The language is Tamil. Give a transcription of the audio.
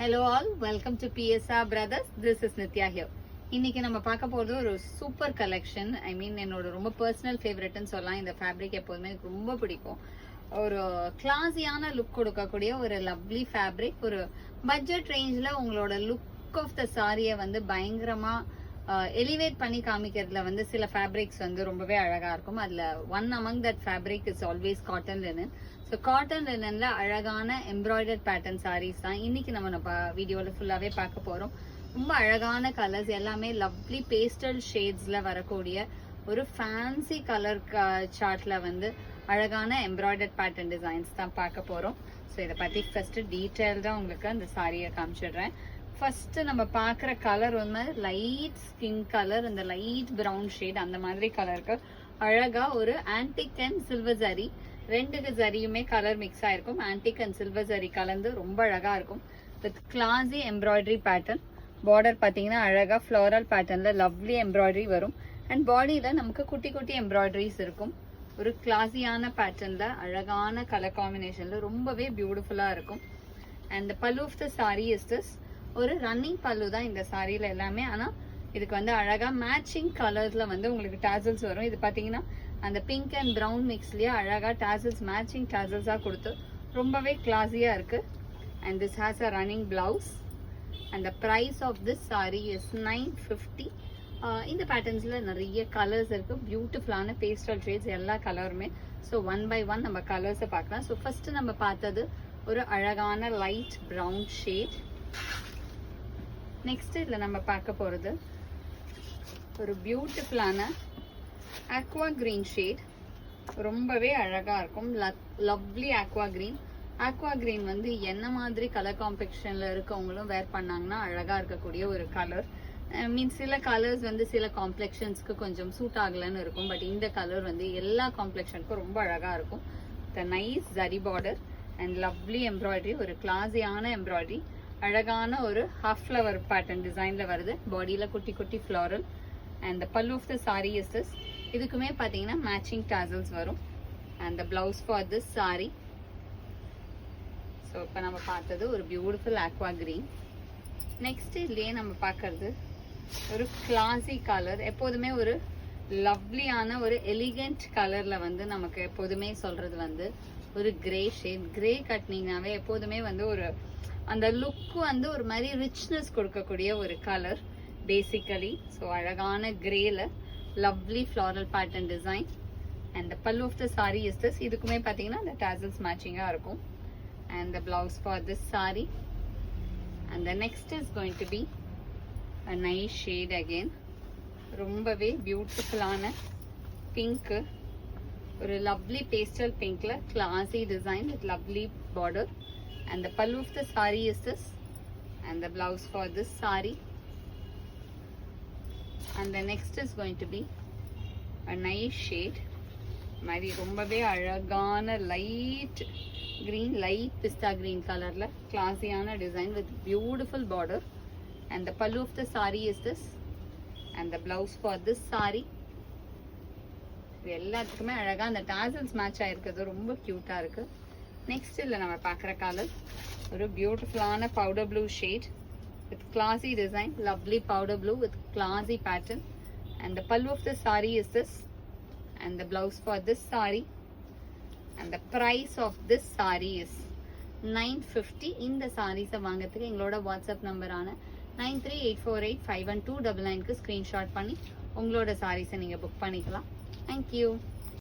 Hello all, welcome to PSR Brothers. This is Nitya here. இன்னைக்கு நம்ம பார்க்க போறது ஒரு சூப்பர் கலெக்ஷன். ஐ மீன் என்னோட ரொம்ப பர்சனல் ஃபேவரட்னு சொல்லலாம். இந்த ஃபேப்ரிக் எப்போதுமே எனக்கு ரொம்ப பிடிக்கும். ஒரு கிளாஸியான லுக் கொடுக்கக்கூடிய ஒரு லவ்லி ஃபேப்ரிக். ஒரு பட்ஜெட் ரேஞ்சில் உங்களோட லுக் ஆஃப் த சாரியை வந்து பயங்கரமா எலிவேட் பண்ணி காமிக்கிறதுல வந்து சில ஃபேப்ரிக்ஸ் வந்து ரொம்பவே அழகா இருக்கும். அதுல one among that fabric is always cotton linen. So cotton லினன்ல அழகான எம்ப்ராய்டர்ட் பேட்டர்ன் சாரீஸ் தான் இன்னைக்கு நம்ம வீடியோவில் ஃபுல்லாகவே பார்க்க போகிறோம். ரொம்ப அழகான கலர்ஸ், எல்லாமே லவ்லி பேஸ்டல் ஷேட்ஸ்ல வரக்கூடிய ஒரு ஃபேன்சி கலர் சார்ட்ல வந்து அழகான எம்ப்ராய்டர்ட் பேட்டர்ன் டிசைன்ஸ் தான் பார்க்க போகிறோம். ஸோ இதை பற்றி ஃபர்ஸ்ட் டீட்டெயில்டாக உங்களுக்கு அந்த சாரியை காமிச்சிடுறேன். ஃபர்ஸ்ட் நம்ம பார்க்குற கலர் வந்து லைட் ஸ்கின் கலர், இந்த லைட் ப்ரௌன் ஷேட் அந்த மாதிரி கலருக்கு அழகா ஒரு ஆன்டிக் அண்ட் சில்வர் ஜரி, ரெண்டுக்கு ஜரியுமே கலர் மிக்ஸ் ஆயிருக்கும். ஆன்டிக் அண்ட் சில்வர் ஜரி கலந்து ரொம்ப அழகா இருக்கும். With classy embroidery pattern. Border பார்த்தீங்கன்னா அழகா ஃப்ளோரல் பேட்டர்ன்ல லவ்லி எம்ப்ராய்டரி வரும். அண்ட் பாடியில நமக்கு குட்டி குட்டி எம்ப்ராய்டரிஸ் இருக்கும். ஒரு கிளாஸியான பேட்டர்ன்ல அழகான கலர் காம்பினேஷன்ல ரொம்பவே பியூட்டிஃபுல்லா இருக்கும். And pallu of the sari is this. ஒரு ரன்னிங் பல்லு தான் இந்த சாரியில எல்லாமே. ஆனா இதுக்கு வந்து அழகா மேட்சிங் கலர்ஸ்ல வந்து உங்களுக்கு டாசல்ஸ் வரும். இது பாத்தீங்கன்னா அந்த பிங்க் அண்ட் ப்ரௌன் மிக்ஸ்லயே அழகா டாசல்ஸ், மேட்சிங் டாசல்ஸா கொடுத்து ரொம்பவே கிளாஸியா இருக்கு. And this has a running blouse. And the price of this sari is 950. இந்த பேட்டர்ன்ஸ்ல நிறைய கலர்ஸ் இருக்கு. பியூட்டிஃபுல்லான பேஸ்டல் ஷேட்ஸ் எல்லா கலருமே. ஸோ ஒன் பை ஒன் நம்ம கலர்ஸை பார்க்கலாம். ஸோ ஃபர்ஸ்ட் நம்ம பார்த்தது ஒரு அழகான லைட் ப்ரௌன் ஷேட். நெக்ஸ்ட் இதுல நம்ம பார்க்க போறது ஒரு பியூட்டிஃபுல்லான ஆக்வா கிரீன் ஷேட். ரொம்பவே அழகா இருக்கும். Lovely aqua green. Aqua green வந்து என்ன மாதிரி கலர் காம்பினேஷன்ல இருக்கவங்களும் வேர் பண்ணாங்கன்னா அழகா இருக்கக்கூடிய ஒரு கலர். மீன்ஸ் சில கலர்ஸ் வந்து சில காம்ப்ளெக்ஷன்ஸ்க்கு கொஞ்சம் சூட் ஆகலன்னு இருக்கும். பட் இந்த கலர் வந்து எல்லா காம்ப்ளெக்ஷனுக்கும் ரொம்ப அழகா இருக்கும். த nice zari border and lovely embroidery, ஒரு கிளாஸியான எம்ப்ராய்டரி. அழகான ஒரு ஹாஃப் ஃப்ளவர் பேட்டர்ன் டிசைன்ல வருது. பாடியில குட்டி குட்டி floral. And pallu of the sari is this. இதுக்குமே பாத்தீங்கன்னா மேட்சிங் டாசல்ஸ் வரும். And the blouse for this sari. So இப்போ நம்ம பார்த்தது ஒரு பியூட்டிஃபுல் ஆக்வா கிரீன். நெக்ஸ்ட் இதுலயே நம்ம பார்க்கறது ஒரு கிளாசி கலர். எப்போதுமே ஒரு லவ்லியான ஒரு எலிகண்ட் கலர்ல வந்து நமக்கு எப்போதுமே சொல்றது வந்து ஒரு கிரே ஷேட். கிரே கட்டினீங்கனாவே எப்போதுமே வந்து ஒரு அந்த லுக்கு வந்து ஒரு மாதிரி ரிச்னஸ் கொடுக்கக்கூடிய ஒரு கலர் பேசிக்கலி. ஸோ அழகான கிரேல lovely floral pattern design. And the pallu of the sari is this. இதுக்குமே பார்த்தீங்கன்னா இந்த டாசல்ஸ் மேட்சிங்கா இருக்கும். And the blouse for this sari. And the next is going to be a nice shade again. ரொம்பவே பியூட்டிஃபுல்லான பிங்க், ஒரு லவ்லி பேஸ்டல் பிங்க்ல classy design with lovely border. And the pallu of the saree is this, and the blouse for this saree. And the next is going to be a nice shade. Mari rombave alagana light green, light pista green color la classy-ana design with beautiful border. And the pallu of the saree is this, and the blouse for this saree. எல்லாத்துக்குமே அழகா அந்த டாசல்ஸ் மேட்ச் ஆயிருக்கிறது ரொம்ப கியூட்டா இருக்கு. நெக்ஸ்ட் இல்ல நம்ம பார்க்குற கலர் ஒரு பியூட்டிஃபுல்லான powder blue shade with classy design. Lovely powder blue with classy pattern. And the pallu of the sari is this. And the blouse for this sari. And the price of this sari is 950. இந்த சாரீஸை வாங்கிறதுக்கு எங்களோட வாட்ஸ்அப் நம்பரான 9384851299க்கு ஸ்க்ரீன்ஷாட் பண்ணி உங்களோட சாரீஸை நீங்கள் புக் பண்ணிக்கலாம். தேங்க்யூ.